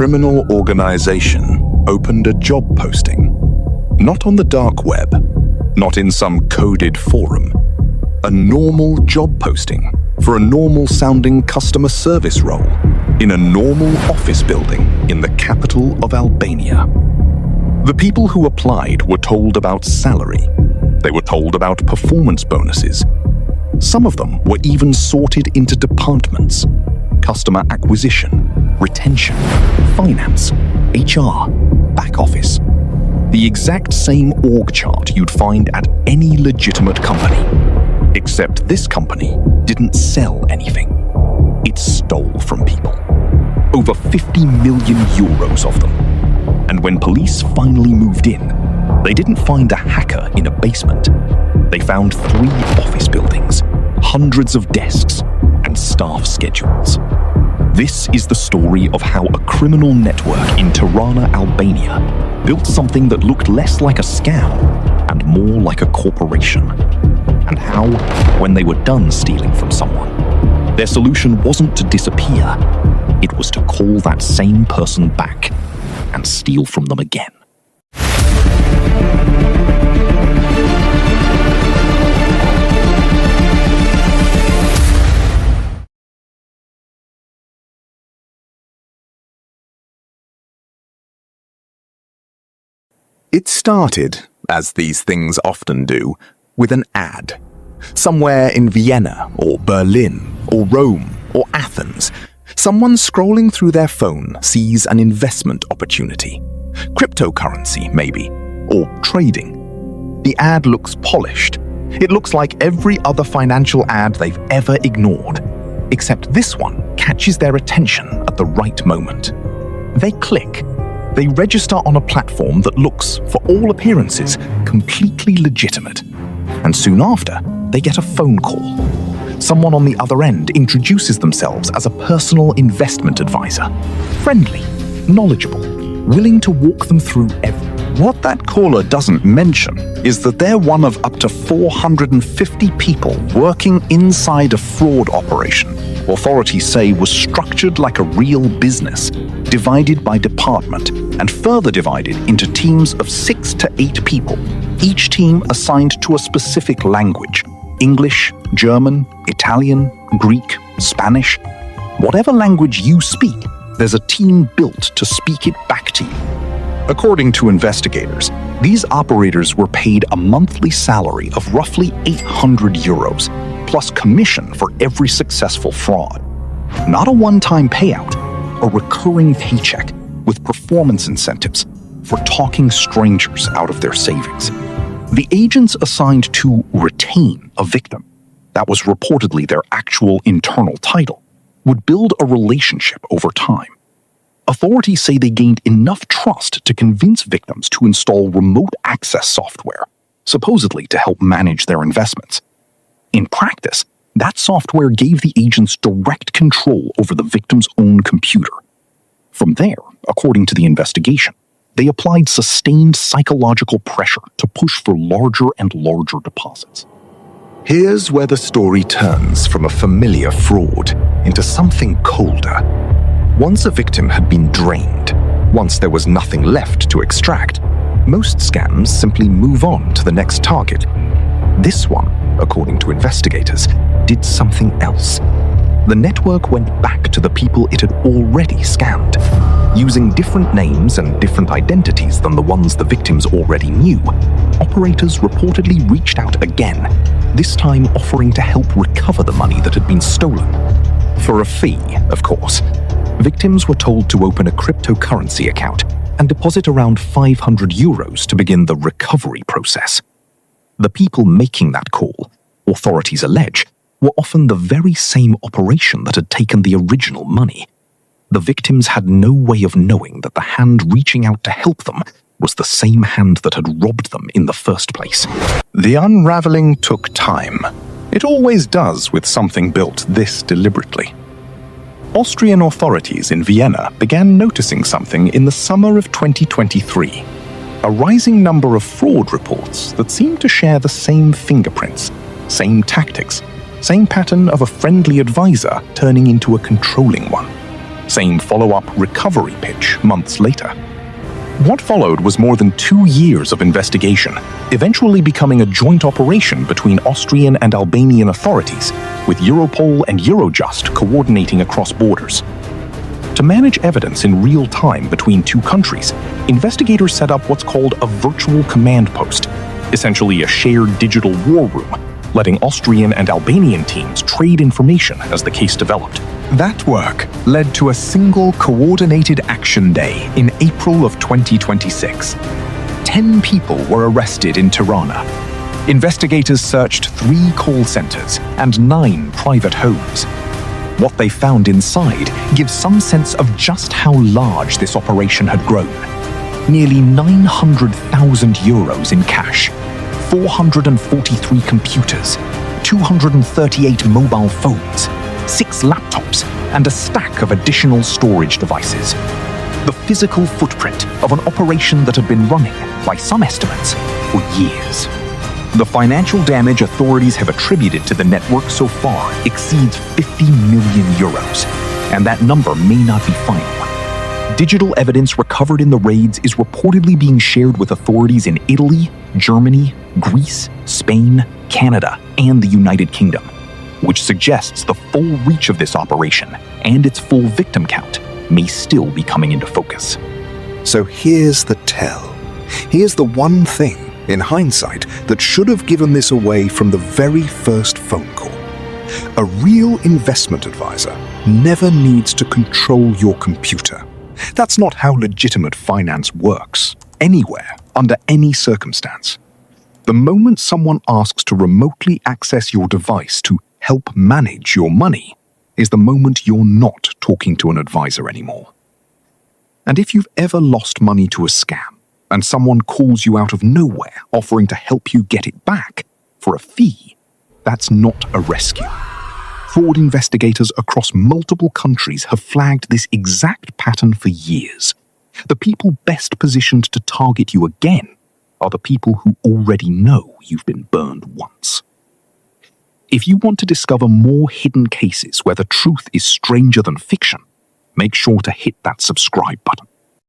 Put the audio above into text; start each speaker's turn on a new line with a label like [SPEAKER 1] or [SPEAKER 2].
[SPEAKER 1] criminal organization opened a job posting. Not on the dark web, not in some coded forum. A normal job posting for a normal-sounding customer service role in a normal office building in the capital of Albania. The people who applied were told about salary. They were told about performance bonuses. Some of them were even sorted into departments: customer acquisition, retention, finance, HR, back office. The exact same org chart you'd find at any legitimate company. Except this company didn't sell anything. It stole from people. Over 50 million euros of them. And when police finally moved in, they didn't find a hacker in a basement. They found 3 office buildings, hundreds of desks, and staff schedules. This is the story of how a criminal network in Tirana, Albania, built something that looked less like a scam and more like a corporation. And how, when they were done stealing from someone, their solution wasn't to disappear. It was to call that same person back and steal from them again.
[SPEAKER 2] It started, as these things often do, with an ad. Somewhere in Vienna, or Berlin, or Rome, or Athens, someone scrolling through their phone sees an investment opportunity. Cryptocurrency, maybe, or trading. The ad looks polished. It looks like every other financial ad they've ever ignored, except this one catches their attention at the right moment. They click. They register on a platform that looks, for all appearances, completely legitimate. And soon after, they get a phone call. Someone on the other end introduces themselves as a personal investment advisor. Friendly, knowledgeable, willing to walk them through everything.
[SPEAKER 1] What that caller doesn't mention is that they're one of up to 450 people working inside a fraud operation authorities say was structured like a real business, divided by department, and further divided into teams of 6 to 8 people, each team assigned to a specific language: English, German, Italian, Greek, Spanish. Whatever language you speak, there's a team built to speak it back to you. According to investigators, these operators were paid a monthly salary of roughly 800 euros, plus commission for every successful fraud. Not a one-time payout, a recurring paycheck with performance incentives for talking strangers out of their savings. The agents assigned to retain a victim, that was reportedly their actual internal title, would build a relationship over time. Authorities say they gained enough trust to convince victims to install remote access software, supposedly to help manage their investments. In practice, that software gave the agents direct control over the victim's own computer. From there, according to the investigation, they applied sustained psychological pressure to push for larger and larger deposits.
[SPEAKER 2] Here's where the story turns from a familiar fraud into something colder. Once a victim had been drained, once there was nothing left to extract, most scams simply move on to the next target. This one, according to investigators, did something else. The network went back to the people it had already scammed. Using different names and different identities than the ones the victims already knew, operators reportedly reached out again, this time offering to help recover the money that had been stolen. For a fee, of course. Victims were told to open a cryptocurrency account and deposit around 500 euros to begin the recovery process. The people making that call, authorities allege, were often the very same operation that had taken the original money. The victims had no way of knowing that the hand reaching out to help them was the same hand that had robbed them in the first place.
[SPEAKER 1] The unraveling took time. It always does with something built this deliberately. Austrian authorities in Vienna began noticing something in the summer of 2023. A rising number of fraud reports that seemed to share the same fingerprints, same tactics, same pattern of a friendly advisor turning into a controlling one. Same follow-up recovery pitch months later. What followed was more than 2 years of investigation, eventually becoming a joint operation between Austrian and Albanian authorities, with Europol and Eurojust coordinating across borders. To manage evidence in real time between two countries, investigators set up what's called a virtual command post, essentially a shared digital war room, letting Austrian and Albanian teams trade information as the case developed.
[SPEAKER 2] That work led to a single coordinated action day in April of 2026. 10 people were arrested in Tirana. Investigators searched 3 call centers and 9 private homes. What they found inside gives some sense of just how large this operation had grown. Nearly 900,000 euros in cash, 443 computers, 238 mobile phones, 6 laptops, and a stack of additional storage devices. The physical footprint of an operation that had been running, by some estimates, for years. The financial damage authorities have attributed to the network so far exceeds 50 million euros, and that number may not be final. Digital evidence recovered in the raids is reportedly being shared with authorities in Italy, Germany, Greece, Spain, Canada, and the United Kingdom, which suggests the full reach of this operation and its full victim count may still be coming into focus.
[SPEAKER 3] So here's the tell. Here's the one thing, in hindsight, that should have given this away from the very first phone call. A real investment advisor never needs to control your computer. That's not how legitimate finance works, anywhere, under any circumstance. The moment someone asks to remotely access your device to help manage your money is the moment you're not talking to an advisor anymore. And if you've ever lost money to a scam, and someone calls you out of nowhere offering to help you get it back for a fee, that's not a rescue. Fraud investigators across multiple countries have flagged this exact pattern for years. The people best positioned to target you again are the people who already know you've been burned once. If you want to discover more hidden cases where the truth is stranger than fiction, make sure to hit that subscribe button.